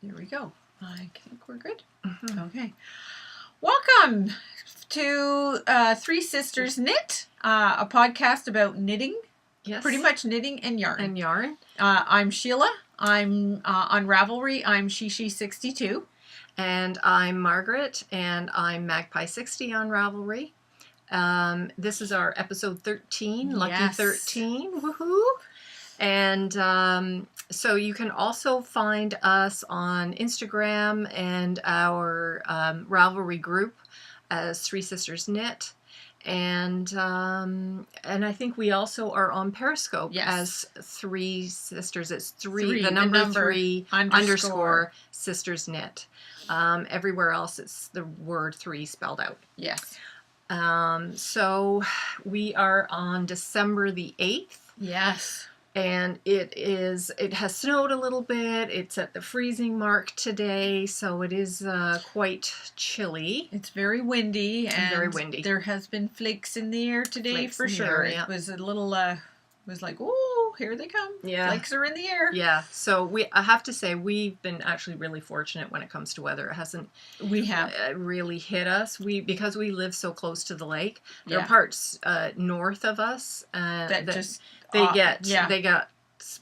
There we go. I think we're good. Mm-hmm. Okay. Welcome to Three Sisters Knit, a podcast about knitting. Yes. Pretty much knitting and yarn. And yarn. I'm Sheila. I'm on Ravelry. I'm Shishi62. And I'm Margaret, and I'm Magpie60 on Ravelry. This is our episode 13, Lucky 13, woohoo! And so you can also find us on Instagram and our Ravelry group as Three Sisters Knit. And I think we also are on Periscope as Three Sisters. It's the number three underscore Sisters Knit. Everywhere else it's the word 3 spelled out. Yes. So we are on December the 8th. Yes. And it has snowed a little bit. It's at the freezing mark today, so it is quite chilly. It's very windy. And very windy. There has been flakes in the air today for sure. It was a little, was like, oh, here they come. Yeah. Flakes are in the air. Yeah. So I have to say, we've been actually really fortunate when it comes to weather. It hasn't really hit us. Because we live so close to the lake. There are parts north of us they got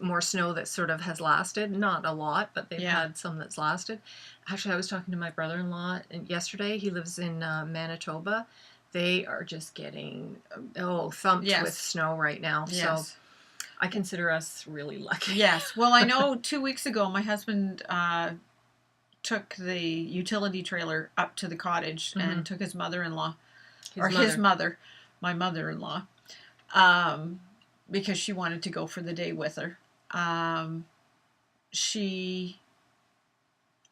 more snow that sort of has lasted. Not a lot, but they've had some that's lasted. Actually, I was talking to my brother-in-law yesterday. He lives in Manitoba. They are just getting thumped with snow right now. Yes. So I consider us really lucky. Yes. Well, I know 2 weeks ago my husband took the utility trailer up to the cottage and took his mother-in-law, my mother-in-law, because she wanted to go for the day with her. She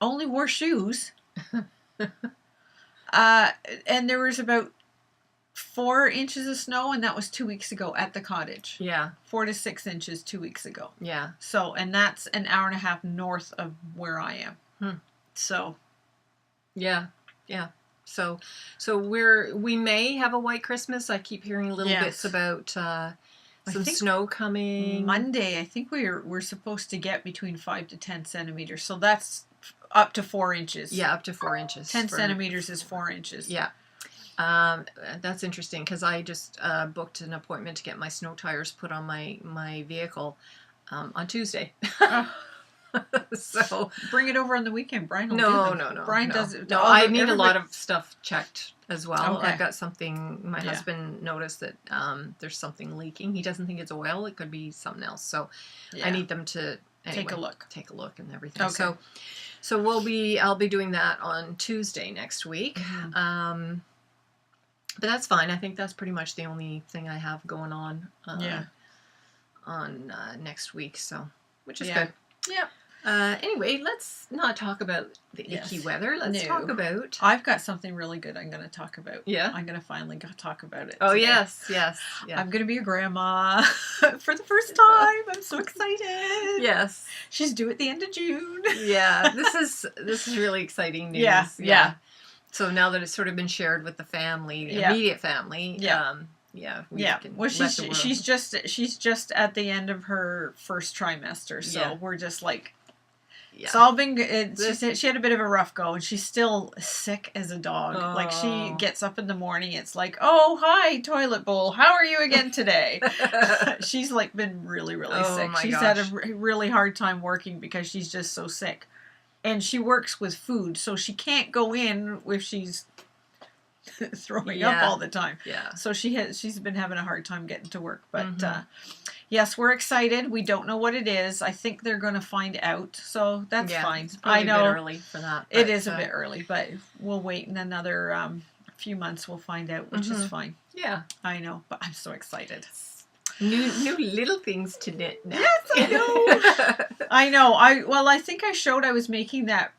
only wore shoes. And there was about 4 inches of snow, and that was 2 weeks ago at the cottage. Yeah. 4 to 6 inches 2 weeks ago. Yeah. So, and that's an hour and a half north of where I am. So. Yeah. Yeah. So we may have a white Christmas. I keep hearing little bits about some snow coming. Monday, I think we're supposed to get between 5 to 10 centimeters. So that's up to 4 inches. Yeah, up to 4 inches. 10 centimeters is 4 inches. Yeah. That's interesting because I just booked an appointment to get my snow tires put on my vehicle on Tuesday. So bring it over on the weekend. Brian will do them. No. Brian does it. No, I need a lot of stuff checked as well. Okay. I've got something. My husband noticed that there's something leaking. He doesn't think it's oil. It could be something else. So I need them to take a look and everything. Okay. So I'll be doing that on Tuesday next week. But that's fine. I think that's pretty much the only thing I have going on. On next week. So which is good. Yeah. Anyway, let's not talk about the icky weather. Let's talk about... I've got something really good I'm going to talk about. Yeah? I'm going to finally talk about it Oh, today. yes. Yeah. I'm going to be a grandma for the first time. I'm so excited. Yes. She's due at the end of June. Yeah. This is really exciting news. Yeah. So now that it's sort of been shared with the family, the immediate family... Well, she's just at the end of her first trimester, so we're just like, it's all been good. She had a bit of a rough go, and she's still sick as a dog. Oh. Like she gets up in the morning, it's like, oh hi toilet bowl, how are you again today? She's like been really sick. She's had a really hard time working because she's just so sick, and she works with food, so she can't go in if she's throwing up all the time. Yeah. So she's been having a hard time getting to work. But yes, we're excited. We don't know what it is. I think they're going to find out. So that's fine. It's probably I know a bit early for that. It is a bit early, but we'll wait in another few months. We'll find out, which is fine. Yeah. I know, but I'm so excited. New little things to knit now. Yes, I know. I know. I think I showed I was making that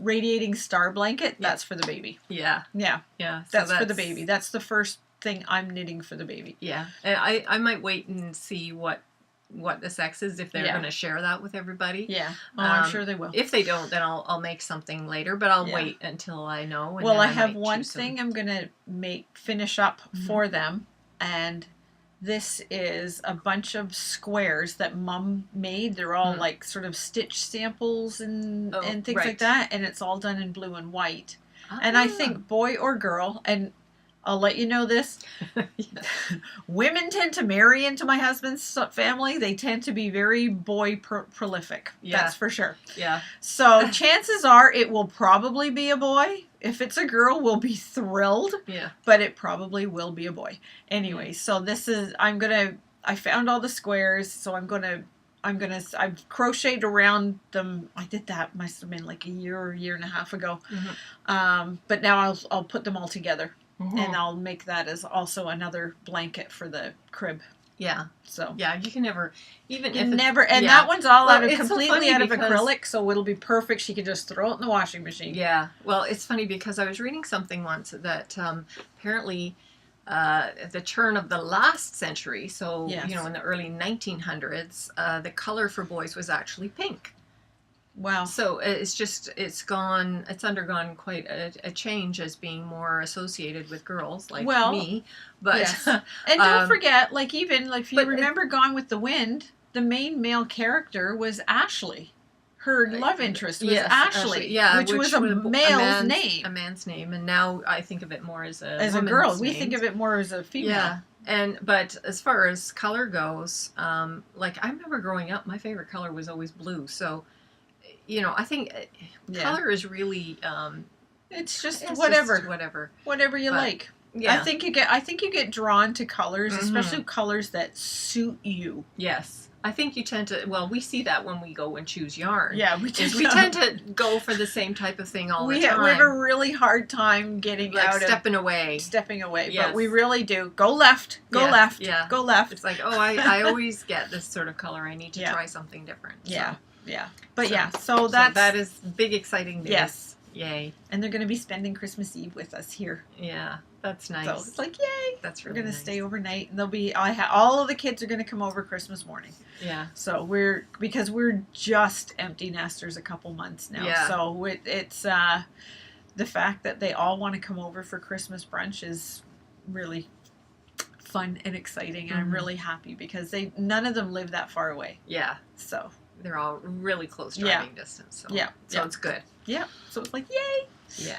radiating star blanket. That's for the baby. Yeah. That's for the baby. That's the first thing I'm knitting for the baby. Yeah. And I might wait and see what the sex is, if they're going to share that with everybody. Yeah. I'm sure they will. If they don't, then I'll make something later, but I'll wait until I know. And I have one thing I'm going to finish up for them, and this is a bunch of squares that Mom made. They're all like sort of stitch samples and things like that. And it's all done in blue and white. And I think boy or girl, and I'll let you know this, women tend to marry into my husband's family. They tend to be very boy prolific. Yeah. That's for sure. Yeah. So chances are it will probably be a boy. If it's a girl, we'll be thrilled. Yeah. But it probably will be a boy. Anyway, so this is, I found all the squares, so I've crocheted around them. I did that, must have been like a year and a half ago. Mm-hmm. But now I'll put them all together. Mm-hmm. And I'll make that as also another blanket for the crib. Yeah. So. Yeah, you can never, that one's all completely out of acrylic, so it'll be perfect. She can just throw it in the washing machine. Yeah. Well, it's funny because I was reading something once that apparently at the turn of the last century, so, in the early 1900s, the color for boys was actually pink. Wow. So it's undergone quite a change as being more associated with girls like me. But yes. And don't forget, if you remember Gone with the Wind, the main male character was Ashley. Her love interest was Ashley, which was a man's name. And now I think of it more as a girl. We think of it more as a female. Yeah. But as far as color goes, I remember growing up, my favorite color was always blue. So, I think color is really it's just whatever you like. Yeah. I think you get drawn to colors, especially colors that suit you. Yes. I think you tend to, we see that when we go and choose yarn. Yeah, we tend to go for the same type of thing all the time. We have a really hard time getting out of stepping away. Yes. But we really do. Go left, go left, go left. It's like, I always get this sort of color. I need to try something different. Yeah. So. Yeah. But so that is big exciting news. Yes. Yay. And they're going to be spending Christmas Eve with us here. Yeah. That's nice. So it's like, yay. That's really We're going to stay overnight. And all of the kids are going to come over Christmas morning. Yeah. So because we're just empty nesters a couple months now. Yeah. So it's the fact that they all want to come over for Christmas brunch is really fun and exciting. And I'm really happy because none of them live that far away. Yeah. So they're all really close driving distance. So it's good. Yeah. So it's like, yay. Yeah.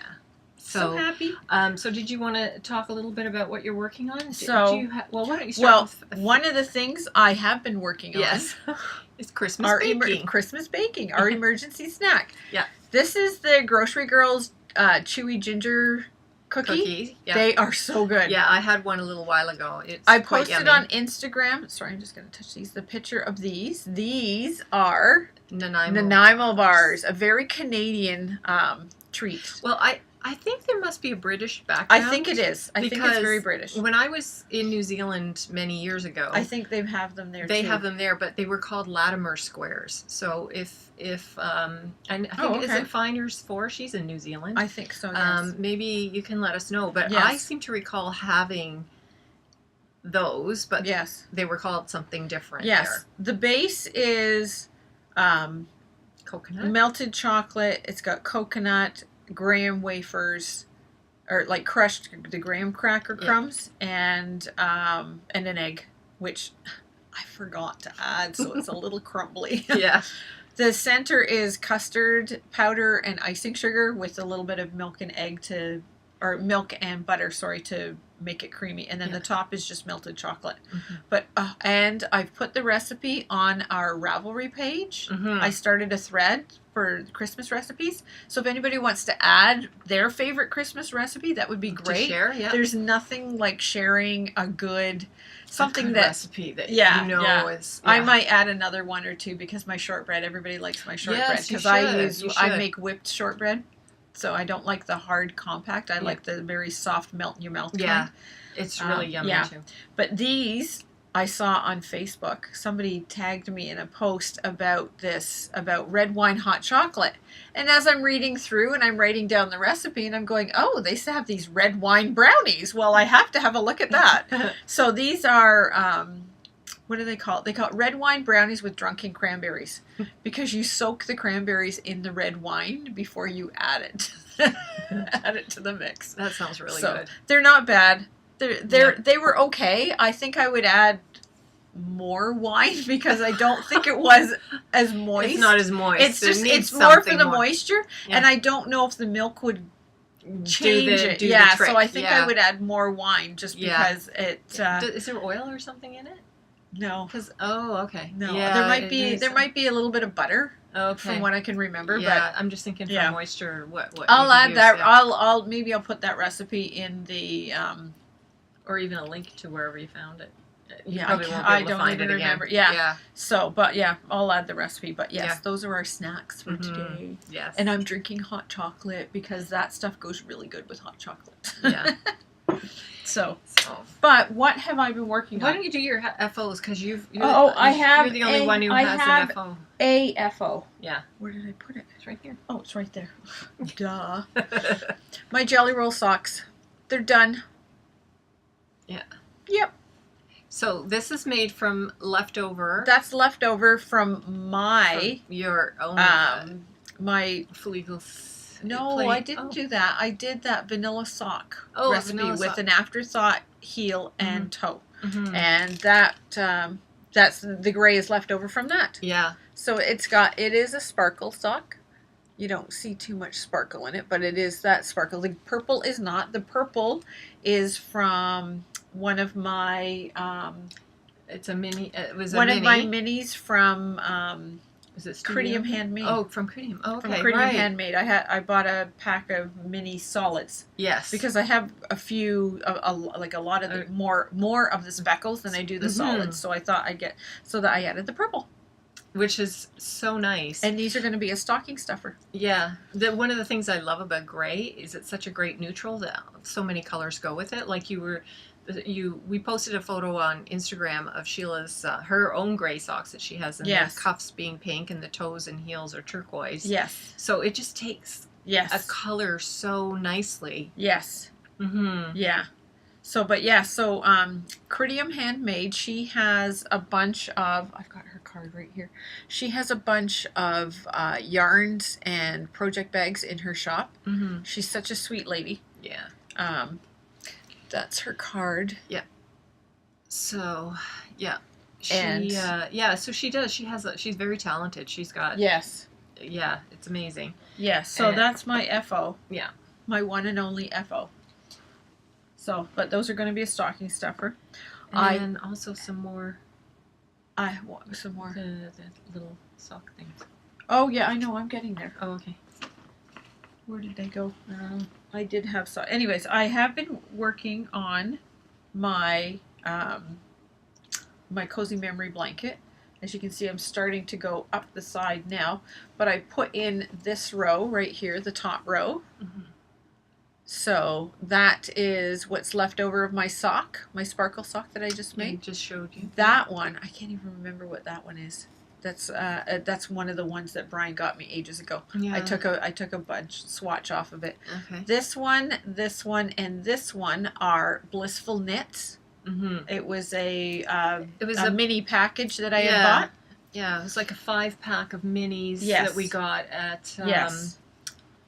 So happy. So did you want to talk a little bit about what you're working on? Why don't you start with... one of the things I have been working on is Christmas baking. Christmas baking, our emergency snack. Yeah. This is the Grocery Girls chewy ginger cookie. Yeah. They are so good. Yeah, I had one a little while ago. I posted on Instagram. Sorry, I'm just going to touch these. The picture of these. These are Nanaimo bars, a very Canadian treat. Well, I think there must be a British background. I think it is. I think it's very British. When I was in New Zealand many years ago, I think they have them there. They have them there, but they were called Latimer squares. So if and I think is it Finder's 4? She's in New Zealand. I think so. Yes. Maybe you can let us know. But I seem to recall having those, but they were called something different. Yes, there. The base is coconut, melted chocolate. It's got coconut, graham wafers, or like crushed the graham cracker crumbs, and an egg, which I forgot to add, so it's a little crumbly. Yeah. The center is custard powder and icing sugar with a little bit of milk and butter, to make it creamy, and then the top is just melted chocolate. But and I've put the recipe on our Ravelry page. I started a thread for Christmas recipes, so if anybody wants to add their favorite Christmas recipe, that would be great. To share, There's nothing like sharing a good recipe that is. I might add another one or two because my shortbread. Everybody likes my shortbread because I make whipped shortbread. So I don't like the hard compact. I like the very soft melt in your mouth kind. Yeah, it's really yummy too. But these I saw on Facebook. Somebody tagged me in a post about red wine hot chocolate. And as I'm reading through and I'm writing down the recipe and I'm going, oh, they have these red wine brownies. Well, I have to have a look at that. So these are... what do they call it? They call it red wine brownies with drunken cranberries because you soak the cranberries in the red wine before you add it. Add it to the mix. That sounds really good. They're not bad. They were okay. I think I would add more wine because I don't think it was as moist. It's not as moist. It's more for the moisture, and I don't know if the milk would change it. Yeah, so I think I would add more wine just because it. Is there oil or something in it? No. Okay. No, there might be a little bit of butter. Okay. From what I can remember, but I'm just thinking for moisture. What I'll add that. I'll maybe I'll put that recipe in the or even a link to wherever you found it. You I don't even remember. Yeah. So, but I'll add the recipe. But yes, those are our snacks for today. Yes. And I'm drinking hot chocolate because that stuff goes really good with hot chocolate. Yeah. So, but what have I been working on? Why don't you do your FOs? Because you're the only one who has an FO. A FO. Yeah. Where did I put it? It's right here. Oh, it's right there. Duh. My Jelly Roll socks. They're done. Yeah. Yep. So this is made from leftover. That's leftover from your own my legal. No, I didn't do that. I did that vanilla sock recipe with an afterthought heel and toe, and that's the gray is left over from that. Yeah. So it is a sparkle sock. You don't see too much sparkle in it, but it is that sparkle. The purple is not. The purple is from one of my. It's a mini. It was one of my minis from. Is it Critium Handmade? Oh, from Critium. Oh, okay. From Critium Handmade. I bought a pack of mini solids. Yes. Because I have a few, like a lot of the more of the speckles than I do the solids. So I thought I added the purple. Which is so nice. And these are going to be a stocking stuffer. Yeah. One of the things I love about gray is it's such a great neutral that so many colors go with it. Like we posted a photo on Instagram of Sheila's her own gray socks that she has, and the cuffs being pink and the toes and heels are turquoise. Yes. So it just takes a color so nicely. Yes. Yeah. So, Critium Handmade, she has a bunch of, I've got her card right here. She has a bunch of yarns and project bags in her shop. She's such a sweet lady. Yeah. That's her card. Yeah. So, yeah. So she does. She's very talented. She's got. Yes. Yeah, it's amazing. Yes. So that's my FO. Yeah. My one and only FO. So, but those are going to be a stocking stuffer. And also some more. I want some more. The little sock things. Oh, yeah, I know. I'm getting there. Oh, okay. Where did they go? I did have some. Anyways, I have been working on my my cozy memory blanket. As you can see, I'm starting to go up the side now. But I put in this row right here, the top row. So that is what's left over of my sock, my sparkle sock that I just made. I just showed you. That one, I can't even remember what that one is. That's one of the ones that Brian got me ages ago. Yeah. I took a bunch swatch off of it. Okay. This one, and this one are Blissful Knits. It was a mini package that I had bought. Yeah, it was like a 5-pack of minis that we got at.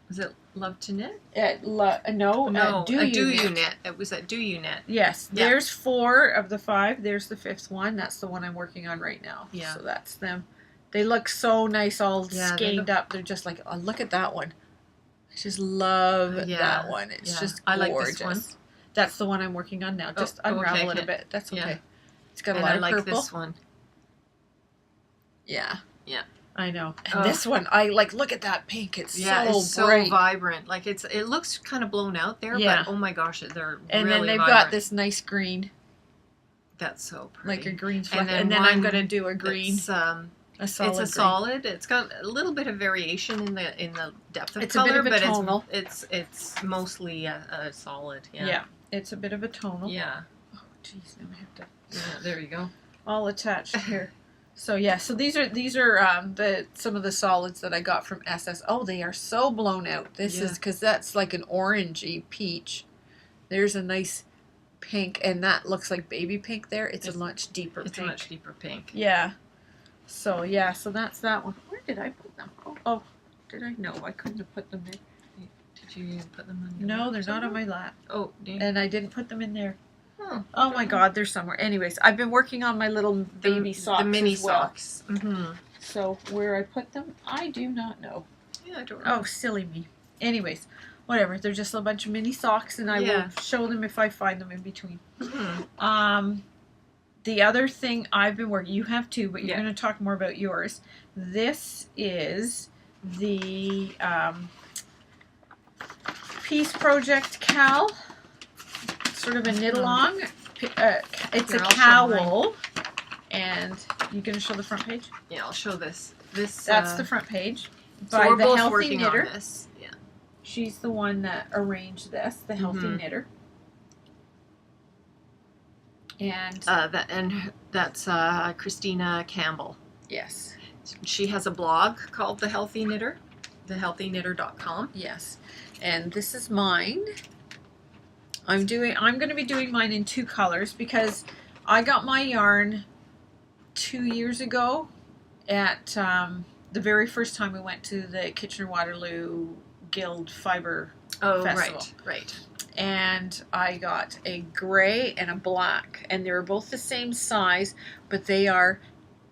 Was it Love to Knit? No, Do You Knit. It was at Do You Knit. Yes. Yeah. There's 4 of the 5. There's the 5th one. That's the one I'm working on right now. Yeah. So that's them. They look so nice, all skeined up. They're just like, oh, look at that one. I just love that one. It's just gorgeous. I like this one. That's the one I'm working on now. Just unravel it a bit. That's okay. Yeah. It's got a lot of purple. I like this one. Yeah. Yeah. I know. And this one, I like, look at that pink. It's so bright. So vibrant. Like it looks kind of blown out there, but oh my gosh, they're and really then they've vibrant. got this nice green. That's so pretty. Like a green fleck. And then I'm going to do a green. It's a solid. It's got a little bit of variation in the depth of color, but tonal. It's mostly a solid. Yeah. Yeah. It's a bit of a tonal. Yeah. Oh, jeez, now I have to. Yeah, there you go. All attached here. So so these are some of the solids that I got from SS. Oh, they are so blown out. This is because that's like an orangey peach. There's a nice pink, and that looks like baby pink there. It's a much deeper pink. It's a much deeper pink. Yeah. So so that's that one. Where did I put them? Oh, did I? No, I couldn't have put them in. Did you put them on your No, lap they're not on my lap. Oh, damn. And I didn't put them in there. Oh my God, they're somewhere. Anyways, I've been working on my little baby socks. The mini as well. socks. Mm-hmm. So where I put them, I do not know. Yeah, I don't know. Oh, silly me. Anyways, whatever. They're just a bunch of mini socks, and I will show them if I find them in between. Mm-hmm. The other thing I've been working, you have too, but you're going to talk more about yours. This is the Peace Project Cal, sort of a knit-along. It's a cowl, and you going to show the front page? Yeah, I'll show this. That's the front page. So by we're the both Healthy working Knitter. on this. Yeah. She's the one that arranged this, the Healthy Knitter. And that's Christina Campbell. Yes. She has a blog called The Healthy Knitter, thehealthyknitter.com. Yes. And this is mine. I'm going to be doing mine in 2 colors because I got my yarn 2 years ago at the very first time we went to the Kitchener-Waterloo Guild Fiber Festival. Right. And I got a gray and a black, and they were both the same size, but they are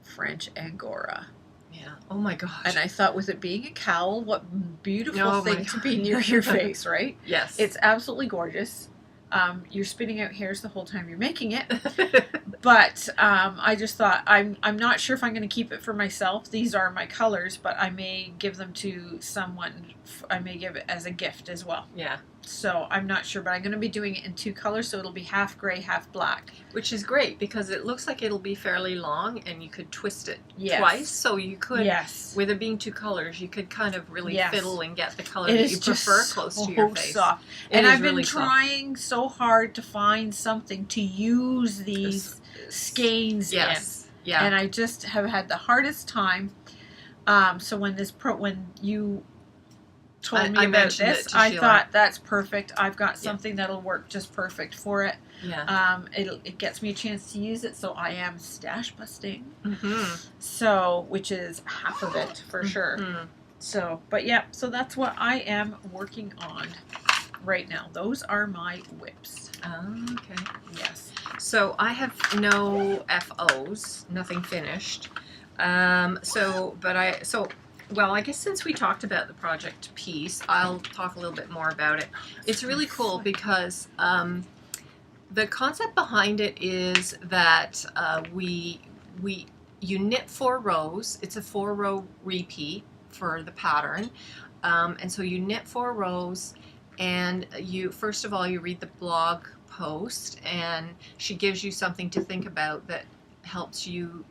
French Angora. Yeah. Oh my gosh. And I thought, with it being a cowl, what beautiful thing to be near your face, right? Yes. It's absolutely gorgeous. You're spitting out hairs the whole time you're making it. But I just thought, I'm not sure if I'm going to keep it for myself. These are my colors, but I may give them to someone. I may give it as a gift as well. Yeah. So I'm not sure, but I'm going to be doing it in 2 colors, so it'll be half gray, half black. Which is great because it looks like it'll be fairly long, and you could twist it twice. So you could, with it being 2 colors, you could kind of really fiddle and get the color that you prefer close to your face. Soft. And I've been trying so hard to find something to use these skeins in. Yeah. And I just have had the hardest time. So when you told me about this, I thought, that's perfect. I've got something that'll work just perfect for it. Yeah. It gets me a chance to use it, so I am stash busting. Mm-hmm. So, which is half of it for sure. So, but yeah, so that's what I am working on right now. Those are my whips. Oh, okay. Yes. So I have no FOs, nothing finished. Well, I guess since we talked about the project piece, I'll talk a little bit more about it. It's really cool because the concept behind it is that you knit 4 rows. It's a 4-row repeat for the pattern, and so you knit 4 rows, and you first of all you read the blog post, and she gives you something to think about that helps you.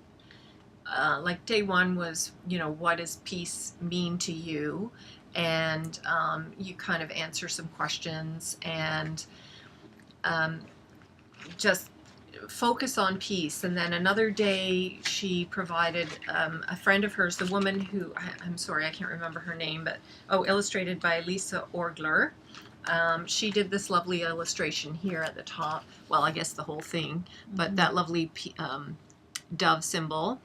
Like day 1 was, what does peace mean to you? And you kind of answer some questions and just focus on peace. And then another day she provided a friend of hers, the woman who, I'm sorry, I can't remember her name, but illustrated by Lisa Orgler. She did this lovely illustration here at the top. Well, I guess the whole thing, but that lovely dove symbol.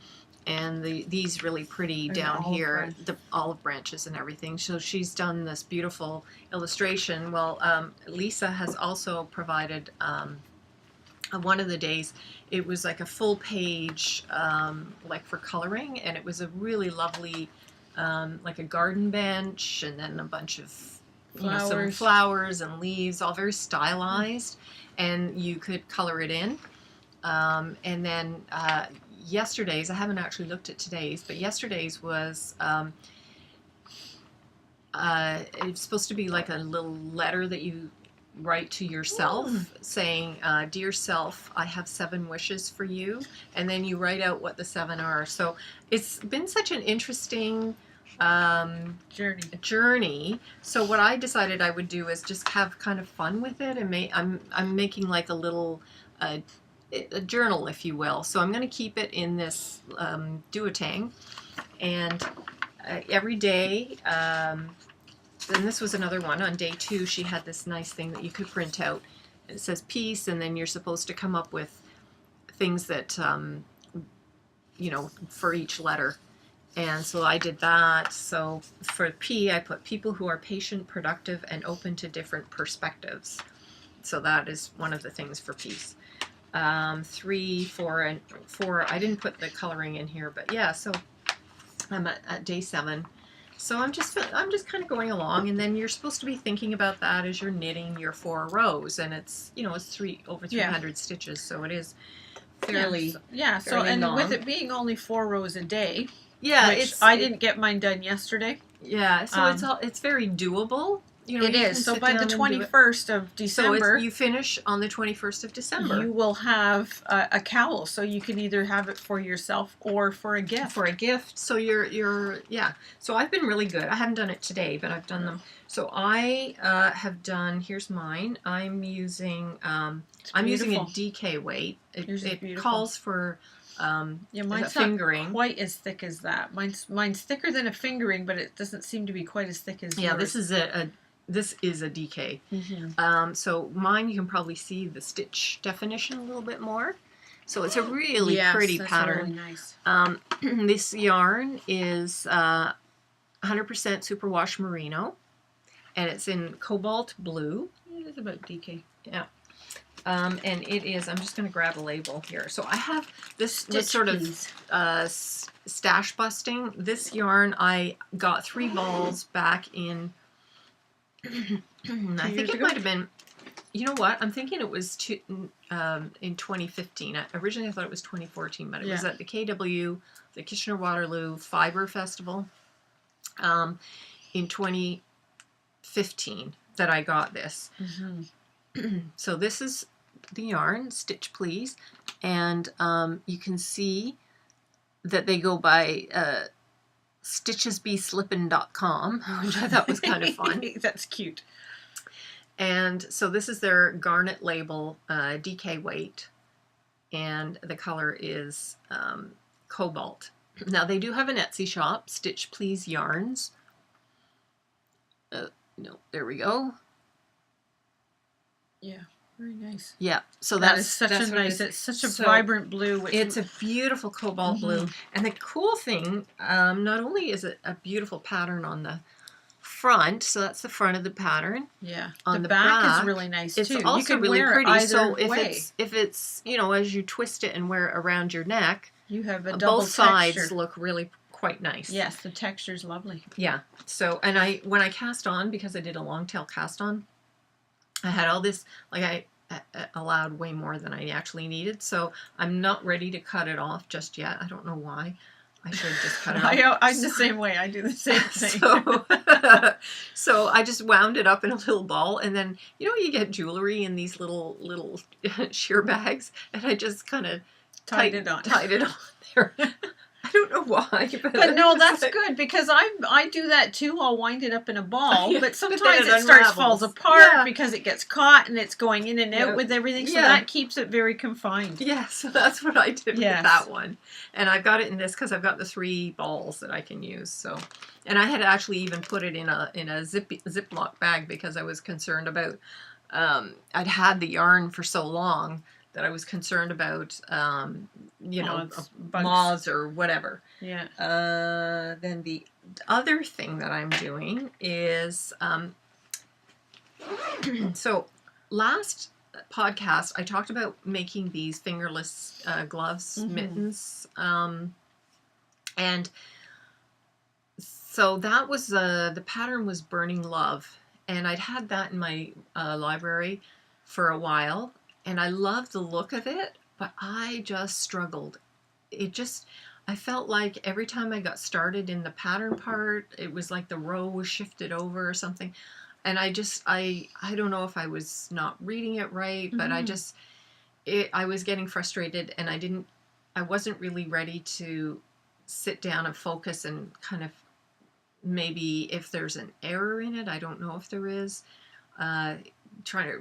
And these really pretty down here, the olive branches and everything. So she's done this beautiful illustration. Well, Lisa has also provided, one of the days, it was like a full page, like for coloring. And it was a really lovely, like a garden bench, and then a bunch of some flowers and leaves, all very stylized. And you could color it in. And then yesterday's, I haven't actually looked at today's, but yesterday's was it's supposed to be like a little letter that you write to yourself saying, dear self, I have 7 wishes for you, and then you write out what the 7 are. So it's been such an interesting journey. So what I decided I would do is just have kind of fun with it, and I'm making like a little a journal, if you will. So I'm going to keep it in this duotang, and every day, and this was another one, on day 2 she had this nice thing that you could print out. It says peace, and then you're supposed to come up with things that, for each letter. And so I did that. So for P, I put people who are patient, productive, and open to different perspectives. So that is one of the things for peace. 3, 4, and 4. I didn't put the coloring in here, but yeah, so I'm at day 7. So I'm just kind of going along, and then you're supposed to be thinking about that as you're knitting your 4 rows, and it's it's over 300 stitches, so it is fairly So and long. with it being only 4 rows a day, which I didn't get mine done yesterday. Yeah, so it's very doable. It is. So by the 21st of December... So you finish on the 21st of December. You will have a cowl, so you can either have it for yourself or for a gift. So you're So I've been really good. I haven't done it today, but I've done them. So I have done, here's mine. I'm using a DK weight. It calls for mine's fingering. Not quite as thick as that. Mine's thicker than a fingering, but it doesn't seem to be quite as thick as yours. This is a DK. Mm-hmm. So mine, you can probably see the stitch definition a little bit more. So it's a really pretty pattern. Really nice. This yarn is 100% superwash merino, and it's in cobalt blue. It is about DK. Yeah. And it is, I'm just going to grab a label here. So I have this sort of stash busting. This yarn, I got 3 balls back in, I think it might have been, you know what, I'm thinking it was in 2015. Originally I thought it was 2014, but it was at the KW, the Kitchener-Waterloo Fiber Festival, in 2015 that I got this. Mm-hmm. So this is the yarn, Stitch Please, and you can see that they go by stitchesbeslippin.com, which I thought was kind of fun. That's cute. And so this is their garnet label, DK weight, and the color is cobalt. Now they do have an Etsy shop, Stitch Please Yarns. No, there we go. Yeah, very nice. Yeah, so that is such a nice. It's such a vibrant blue. It's a beautiful cobalt blue, and the cool thing, not only is it a beautiful pattern on the front, so that's the front of the pattern. Yeah, on the back is really nice too. It's also really pretty. So if it's as you twist it and wear it around your neck, you have a double both texture. Sides look really quite nice. Yes, the texture's lovely. Yeah. So, and when I cast on, because I did a long tail cast on, I had all this, I allowed way more than I actually needed, so I'm not ready to cut it off just yet. I don't know why. I should just cut it off. I'm the same way. I do the same thing. So I just wound it up in a little ball, and then, you get jewelry in these little sheer bags, and I just kind of tied it on there. I don't know why. But no, that's good, because I do that too. I'll wind it up in a ball, but sometimes it falls apart because it gets caught and it's going in and out with everything, so that keeps it very confined. Yeah, so that's what I did with that one. And I've got it in this because I've got the 3 balls that I can use. So, and I had actually even put it in a Ziploc bag because I was concerned about, I'd had the yarn for so long that I was concerned about, moths or whatever. Yeah. Then the other thing that I'm doing is, so last podcast I talked about making these fingerless gloves, mittens, and so that was the pattern was Burning Love, and I'd had that in my library for a while. And I loved the look of it, but I just struggled. I felt like every time I got started in the pattern part, it was like the row was shifted over or something. And I don't know if I was not reading it right, but I was getting frustrated, and I wasn't really ready to sit down and focus and kind of, maybe if there's an error in it, I don't know if there is, trying to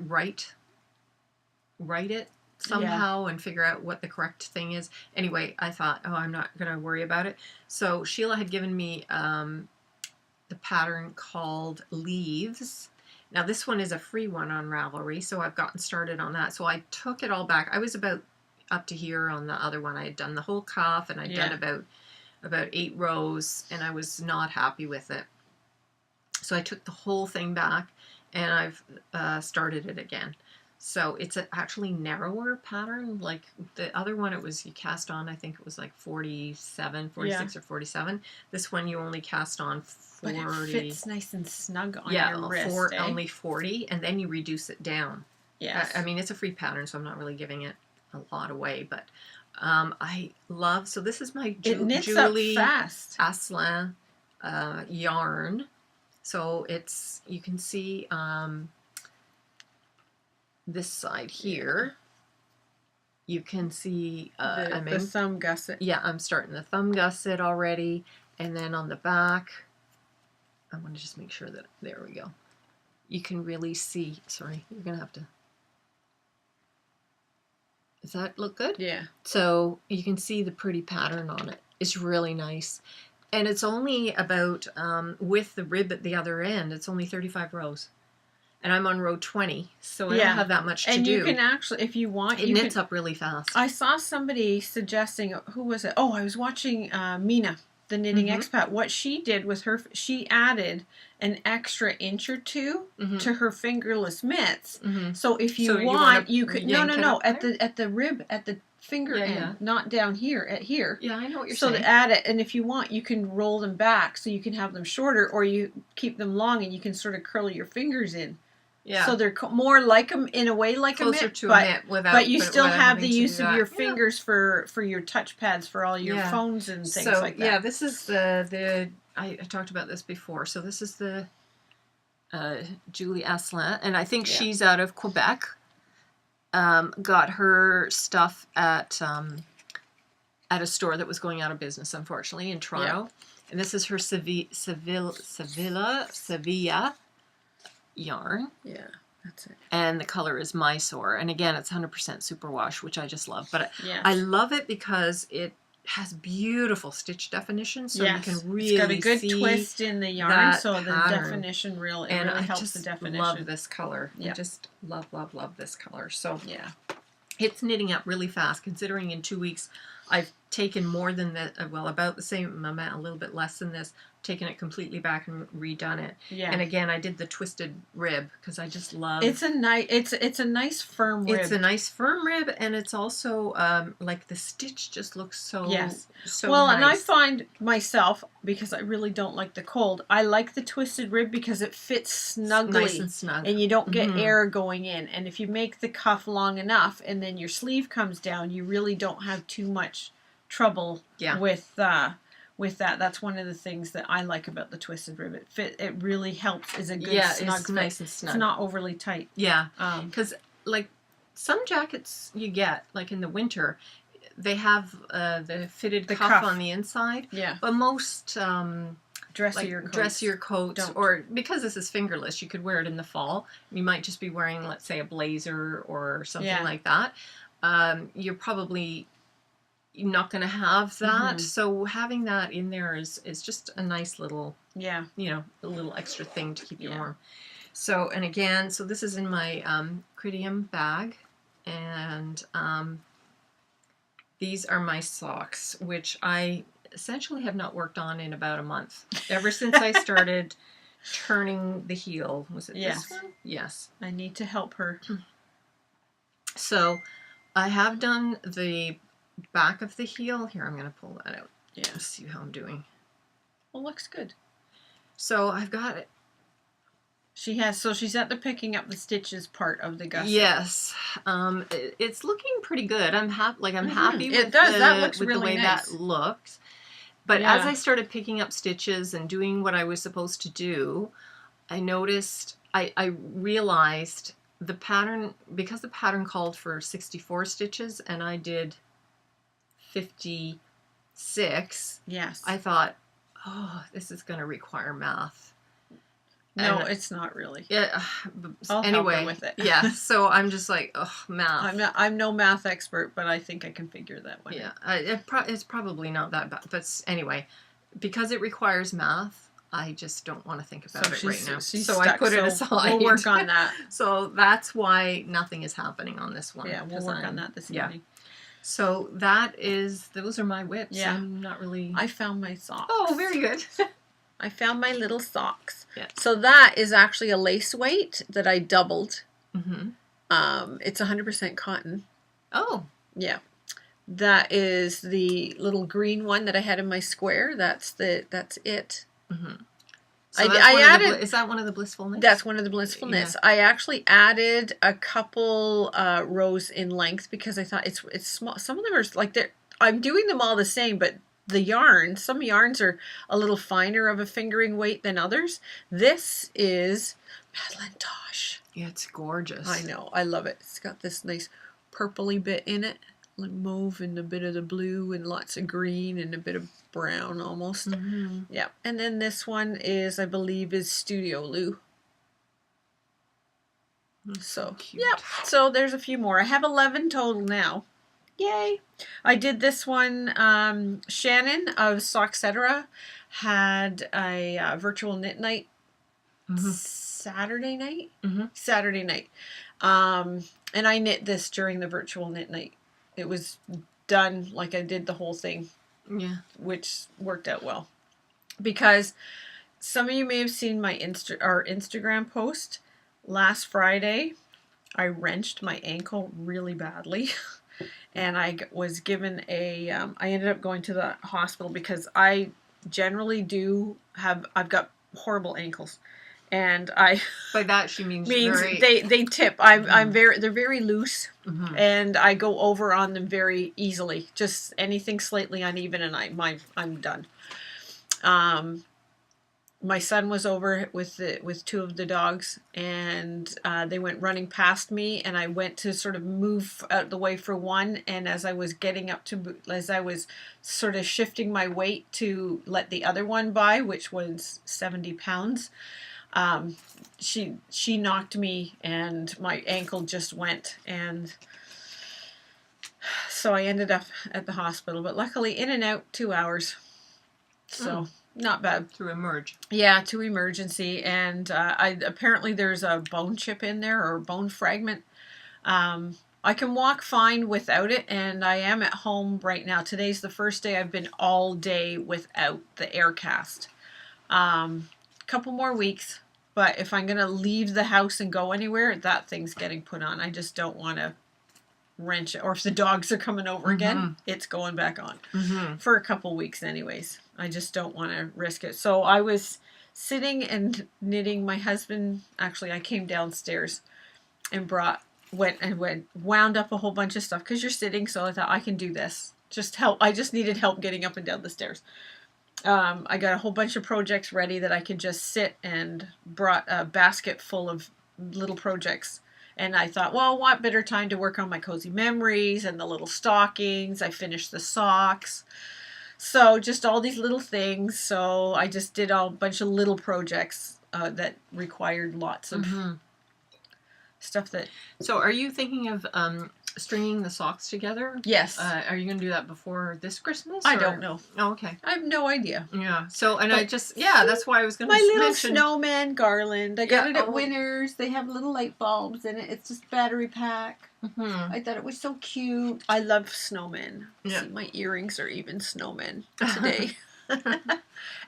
write it somehow and figure out what the correct thing is. Anyway, I thought, I'm not going to worry about it. So Sheila had given me the pattern called Leaves. Now this one is a free one on Ravelry, so I've gotten started on that. So I took it all back. I was about up to here on the other one. I had done the whole cuff, and I'd done about 8 rows, and I was not happy with it. So I took the whole thing back, and I've started it again. So it's an actually narrower pattern. Like the other one, it was you cast on, I think it was like 46 or 47. This one you only cast on 40. But it fits nice and snug on your wrist. Only 40, and then you reduce it down. Yes. I mean, it's a free pattern, so I'm not really giving it a lot away, but I love, so this is my Julie Asselin yarn. So it's, you can see this side here. You can see the thumb gusset. Yeah, I'm starting the thumb gusset already. And then on the back, I want to just make sure that, there we go. You can really see, sorry, you're going to have to, does that look good? Yeah. So you can see the pretty pattern on it. It's really nice. And it's only about, with the rib at the other end, it's only 35 rows. And I'm on row 20, so I don't have that much to do. And you can actually, if you want, it knits up really fast. I saw somebody suggesting, who was it? Oh, I was watching Mina, the knitting expat. What she did with her, she added an extra inch or two to her fingerless mitts. So if you want, you could no at the rib, at the finger end, not down here, at here. Yeah, I know what you're saying. So to add it, and if you want, you can roll them back so you can have them shorter, or you keep them long and you can sort of curl your fingers in. Yeah. So they're more like them in a way, like closer a mitt, to a mitt, but you still have the use of your fingers for your touch pads for all your phones and things like that. Yeah, this is the I talked about this before. So this is the Julie Asselin, and I think she's out of Quebec. Got her stuff at a store that was going out of business, unfortunately, in Toronto. And this is her Sevilla yarn. Yeah, that's it. And the color is Mysore. And again, it's 100% superwash, which I just love. But I love it because it has beautiful stitch definition, so you can really see it's got a good twist in the yarn, so the definition really helps the definition. I love this color. I just love this color. So it's knitting up really fast, considering in 2 weeks I've taken more than that, well, about the same amount, a little bit less than this, taken it completely back and redone it. Yeah. And again, I did the twisted rib because I just love. It's a nice. It's a nice firm rib. It's a nice firm rib, and it's also like the stitch just looks so. So well, nice. And I find myself, because I really don't like the cold, I like the twisted rib because it fits snugly, nice and snug, and you don't get air going in. And if you make the cuff long enough, and then your sleeve comes down, you really don't have too much trouble with that. That's one of the things that I like about the twisted rib. It really helps. Is a good snug fit. Nice and snug. It's not overly tight. Yeah, because like some jackets you get, like in the winter, they have the fitted cuff on the inside. Yeah, but most dressier coats, or because this is fingerless, you could wear it in the fall. You might just be wearing, let's say, a blazer or something like that. You're probably not going to have that, so having that in there is just a nice little a little extra thing to keep you warm. So, and again, so this is in my Critium bag, and these are my socks, which I essentially have not worked on in about a month, ever since I started turning the heel. Was it this one? Yes. I need to help her. So I have done the back of the heel. Here, I'm going to pull that out. Yeah. Let's see how I'm doing. Well, looks good. So I've got it. So she's at the picking up the stitches part of the gusset. Yes. It's looking pretty good. I'm happy with that looks with really the way nice. that looks. But as I started picking up stitches and doing what I was supposed to do, I noticed, I realized the pattern, because the pattern called for 64 stitches and I did 56. Yes. I thought, oh, this is going to require math. No, it's not really. Yeah. I'll help her with it. Yeah. So I'm just like, oh, math. I'm no math expert, but I think I can figure that one out. It's probably not that bad. But anyway, because it requires math, I just don't want to think about it right now. So I put it aside. We'll work on that. So that's why nothing is happening on this one. Yeah, we'll work on that this evening. So those are my whips. Yeah. I'm not really. I found my socks. Oh, very good. I found my little socks. Yeah. So that is actually a lace weight that I doubled. It's 100% cotton. Oh. Yeah. That is the little green one that I had in my square. That's it. Mm-hmm. So is that one of the blissful knits? That's one of the blissful knits. I actually added a couple rows in length because I thought it's small. Some of them are like I'm doing them all the same, but some yarns are a little finer of a fingering weight than others. This is Madeline Tosh. Yeah, it's gorgeous. I know. I love it. It's got this nice purpley bit in it. Like mauve and a bit of the blue and lots of green and a bit of brown almost. Mm-hmm. Yeah. And then this one is, I believe, is Studio Lou. So cute. Yeah. So there's a few more. I have 11 total now. Yay. I did this one. Shannon of Socksetera had a virtual knit night Saturday night. Saturday night. And I knit this during the virtual knit night. It was done like I did the whole thing. Yeah. Which worked out well. Because some of you may have seen my Instagram post. Last Friday, I wrenched my ankle really badly. And I was given I ended up going to the hospital because I generally I've got horrible ankles. And by that she means they tip. They're very loose, and I go over on them very easily. Just anything slightly uneven, and I'm done. My son was over with two of the dogs, and they went running past me, and I went to sort of move out the way for one, and as I was sort of shifting my weight to let the other one by, which was 70 pounds. She knocked me and my ankle just went, and so I ended up at the hospital, but luckily in and out 2 hours, so not bad. To emerge. Yeah, to emergency, and apparently there's a bone chip in there or bone fragment. I can walk fine without it, and I am at home right now. Today's the first day I've been all day without the air cast. Couple more weeks, but if I'm going to leave the house and go anywhere, that thing's getting put on. I just don't want to wrench it. Or if the dogs are coming over again, it's going back on for a couple weeks anyways. I just don't want to risk it. So I was sitting and knitting. My husband, actually, I came downstairs and wound up a whole bunch of stuff because you're sitting, so I thought I can do this. Just help. I just needed help getting up and down the stairs. I got a whole bunch of projects ready that I could just sit, and brought a basket full of little projects. And I thought, well, what better time to work on my cozy memories and the little stockings. I finished the socks. So just all these little things. So I just did a bunch of little projects that required lots of stuff that... So are you thinking of stringing the socks together? Yes. Are you going to do that before this Christmas? I don't know. Oh, okay. I have no idea. Yeah. So, and that's why I was going to mention... My little snowman garland. I got it at Winners. They have little light bulbs in it. It's just battery pack. I thought it was so cute. I love snowmen. Yeah. See, my earrings are even snowmen today.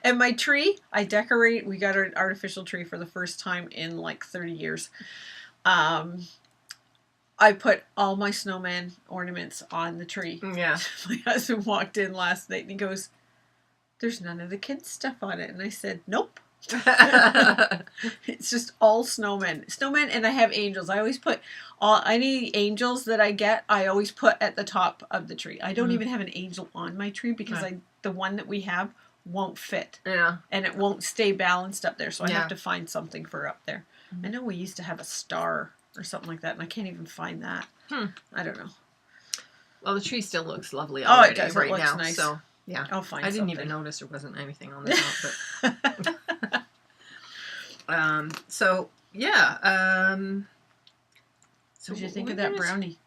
And my tree, we got an artificial tree for the first time in like 30 years. I put all my snowman ornaments on the tree. Yeah. My husband walked in last night and he goes, "There's none of the kids' stuff on it." And I said, "Nope." It's just all snowmen. Snowmen, and I have angels. I always put any angels that I get, I always put at the top of the tree. I don't even have an angel on my tree because the one that we have won't fit. Yeah. And it won't stay balanced up there. So I have to find something for up there. I know we used to have a star or something like that, and I can't even find that. I don't know. Well, the tree still looks lovely already. It does. Right it looks now. nice. So yeah, I'll find. I didn't something. even notice there wasn't anything on the top. But so yeah. So what did you think of that brownie?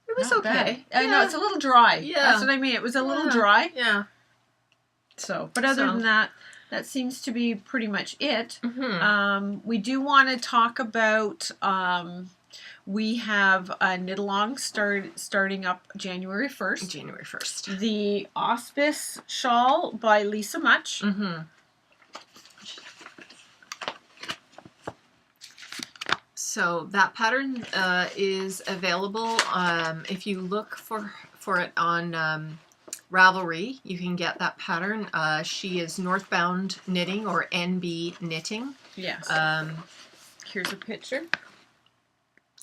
It was okay. I know it's a little dry. Yeah, that's what I mean. It was a little dry. Yeah. So, but other than that. That seems to be pretty much it. We do want to talk about, we have a knit-along starting up January 1st. January 1st. The Auspice Shawl by Lisa Much. So that pattern is available. If you look for it on Ravelry, you can get that pattern. She is Northbound Knitting, or NB Knitting. Yes. Here's a picture.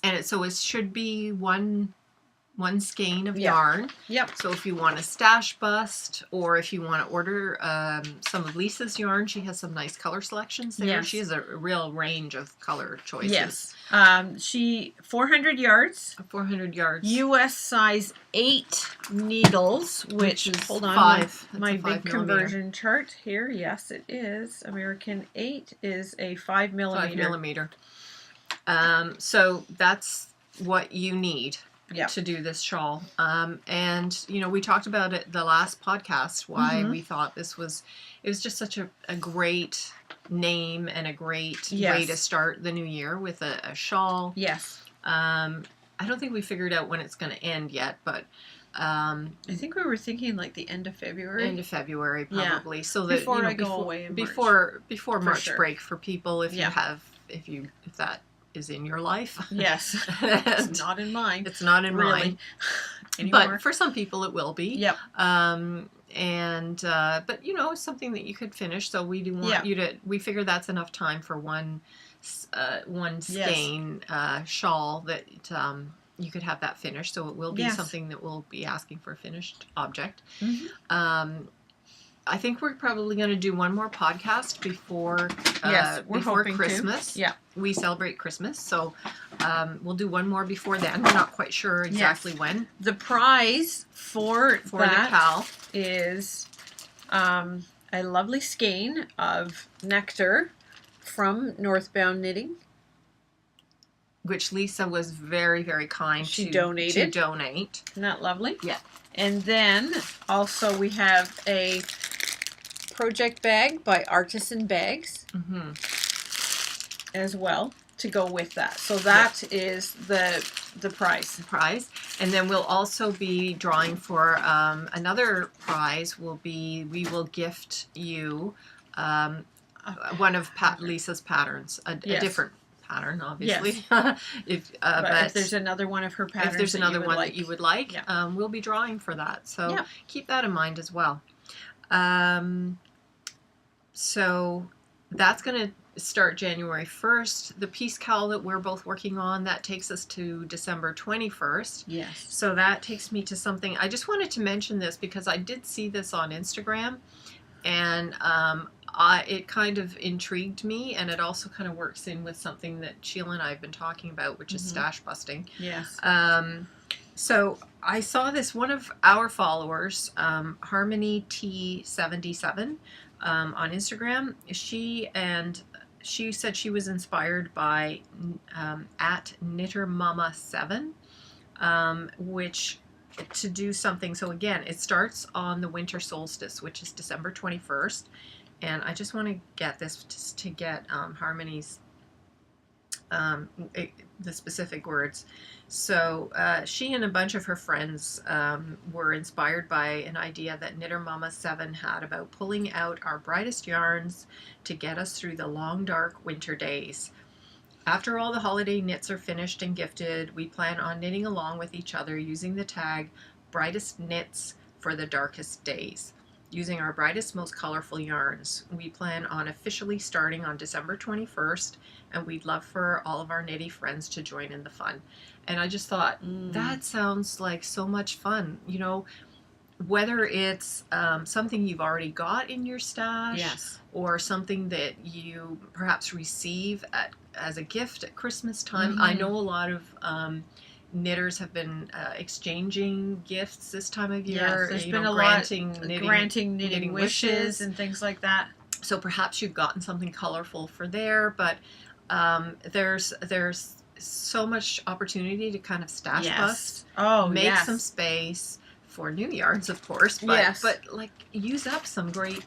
And it should be one skein of yarn. Yep. So if you want a stash bust, or if you want to order some of Lisa's yarn, she has some nice color selections there. Yes. She has a real range of color choices. Yes. She 400 yards. 400 yards. U.S. size 8 needles, which is hold on 5. My big conversion chart here. Yes, it is. American 8 is a 5 millimeter. 5 millimeter. So that's what you need. Yep. To do this shawl. And, you know, we talked about it the last podcast, why we thought it was just such a great name and a great way to start the new year with a shawl. Yes. I don't think we figured out when it's going to end yet, but I think we were thinking like the end of February. End of February, probably. Yeah. So that before I go away in March. Before March break for people, if that is in your life. Yes. It's not in mine. It's not in mine. But for some people it will be. Yep. But you know, it's something that you could finish. So we do want you to, we figure that's enough time for one skein shawl that you could have that finished. So it will be something that we'll be asking for a finished object. Mm-hmm. I think we're probably going to do one more podcast before Christmas. To. Yeah, we celebrate Christmas, so we'll do one more before then. We're not quite sure exactly when. The prize for the cow is a lovely skein of nectar from Northbound Knitting, which Lisa was very, very kind to donate. Isn't that lovely? Yeah. And then also we have a project bag by Artisan Bags as well to go with that. So that is the prize. And then we'll also be drawing for another prize. We will gift you one of Lisa's patterons, a different pattern, obviously. Yes. But if there's another one of her patterns, if there's another one that you would like, we'll be drawing for that. So keep that in mind as well. So that's going to start January 1st. The piece cowl that we're both working on, that takes us to December 21st. Yes. So that takes me to something. I just wanted to mention this because I did see this on Instagram, and it kind of intrigued me, and it also kind of works in with something that Sheila and I have been talking about, which is stash busting. Yes. So I saw this, one of our followers, Harmony T77, on Instagram. She said she was inspired by at KnitterMama7, which to do something. So again, it starts on the winter solstice, which is December 21st. And I just want to get this just to get Harmony's the specific words. So she and a bunch of her friends were inspired by an idea that Knitter Mama 7 had about pulling out our brightest yarns to get us through the long, dark winter days. After all the holiday knits are finished and gifted, we plan on knitting along with each other using the tag Brightest Knits for the Darkest Days. Using our brightest, most colorful yarns. We plan on officially starting on December 21st, and we'd love for all of our knitty friends to join in the fun. And I just thought, that sounds like so much fun. You know, whether it's something you've already got in your stash, or something that you perhaps receive as a gift at Christmas time. I know a lot of knitters have been exchanging gifts this time of year. Yes, there's been a lot granting knitting wishes and things like that. So perhaps you've gotten something colorful for there, but there's so much opportunity to kind of stash bust. Make some space for new yarns, of course, but like use up some great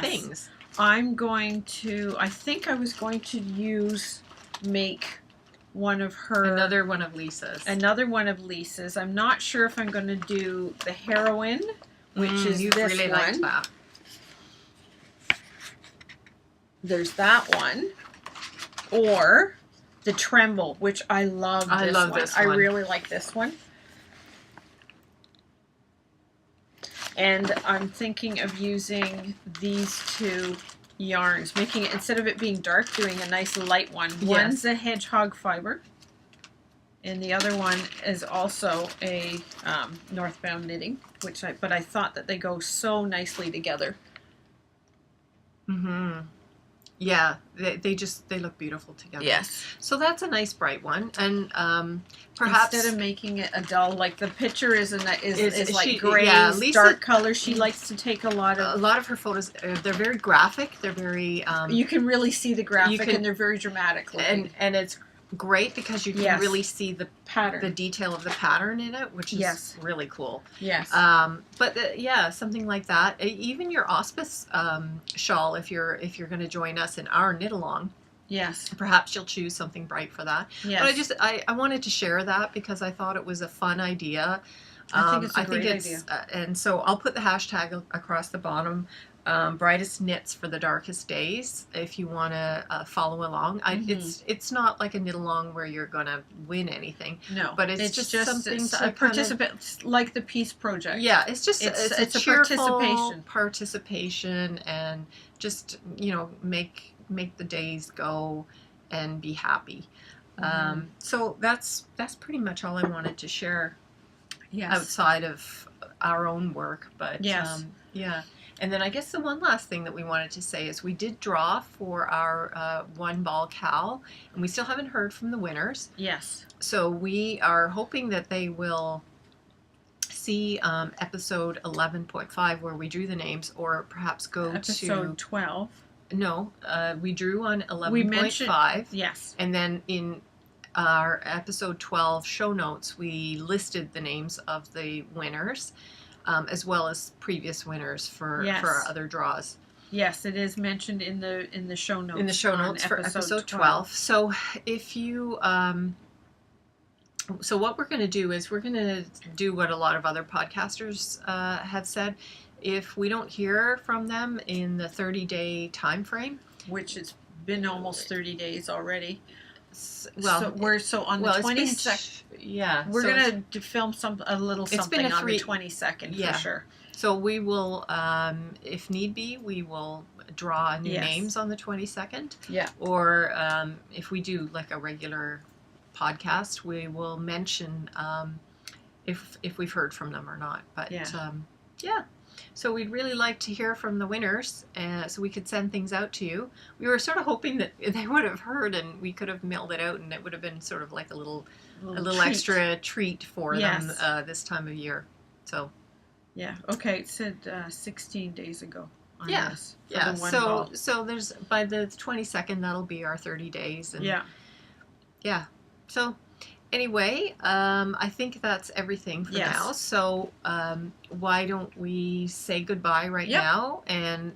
things. I think I was going to make one of her... Another one of Lisa's. I'm not sure if I'm going to do the heroine, which is this really one. Liked that. There's that one. Or the Tremble, which I love. This one. This one. I really like this one. And I'm thinking of using these two yarns, making it, instead of it being dark, doing a nice light one. Yes. One's a hedgehog fiber, and the other one is also a northbound knitting, but I thought that they go so nicely together. Mm-hmm. Yeah, they look beautiful together. Yes. So that's a nice bright one, and perhaps instead of making it a dull, like the picture is like gray, dark color. She likes to take a lot of her photos. They're very graphic. They're very. You can really see the graphic, and they're very dramatic looking. And it's great because you can really see the pattern, the detail of the pattern in it, which is really cool. Yes. But yeah, something like that. Even your auspice shawl, if you're going to join us in our knit along. Yes. Perhaps you'll choose something bright for that. Yes. But I wanted to share that because I thought it was a fun idea. I think it's a great idea. And so I'll put the hashtag across the bottom. Brightest knits for the darkest days, if you want to follow along. It's not like a knit along where you're going to win anything. No, but it's just something to participate, like the Peace Project. Yeah, it's just it's a cheerful participation, and just make the days go and be happy. So that's pretty much all I wanted to share. Yes. Outside of our own work, but yes. Yeah. And then I guess the one last thing that we wanted to say is we did draw for our one ball cowl, and we still haven't heard from the winners. Yes. So we are hoping that they will see episode 11.5 where we drew the names, or perhaps go episode 12. No, we drew on 11.5. Yes. And then in our episode 12 show notes, we listed the names of the winners. As well as previous winners for our other draws. Yes, it is mentioned in the show notes. In the show notes for episode 12. So if you, so what we're going to do is we're going to do what a lot of other podcasters have said. If we don't hear from them in the 30-day time frame, which it's been almost 30 days already. Well, on the 22nd. Yeah, we're gonna film a little something on the 22nd for sure. So we will, if need be, we will draw new names on the 22nd. Yeah. Or if we do like a regular podcast, we will mention if we've heard from them or not. But yeah. So we'd really like to hear from the winners, so we could send things out to you. We were sort of hoping that they would have heard, and we could have mailed it out, and it would have been sort of like a little extra treat for them this time of year. So. Yeah. Okay. It said 16 days ago. This, so there's by the 22nd that'll be our 30 days. And yeah. So. Anyway, I think that's everything for now. So why don't we say goodbye now? And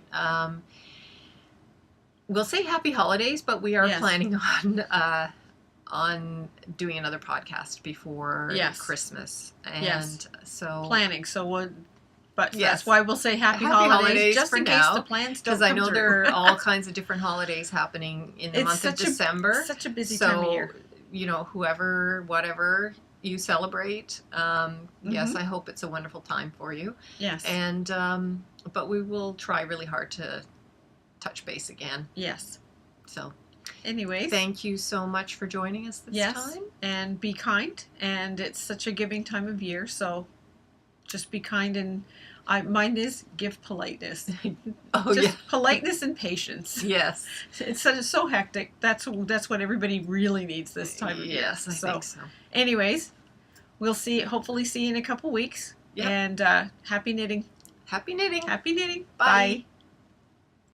we'll say happy holidays, but we are planning on doing another podcast before Christmas. And so planning. So that's why we'll say happy holidays just in case the plans don't come through. Because I know there are all kinds of different holidays happening in the month of December. Such a busy time of year. Whatever you celebrate, yes, I hope it's a wonderful time for you. Yes. And, but we will try really hard to touch base again. Yes. So, anyways. Thank you so much for joining us this time. And be kind. And it's such a giving time of year, so just be kind, and mine is give politeness. Politeness and patience. Yes. It's so hectic. That's what everybody really needs this time of year. Yes, I think so. Anyways, we'll hopefully see you in a couple weeks. Yep. And happy knitting. Happy knitting. Happy knitting. Bye. Bye.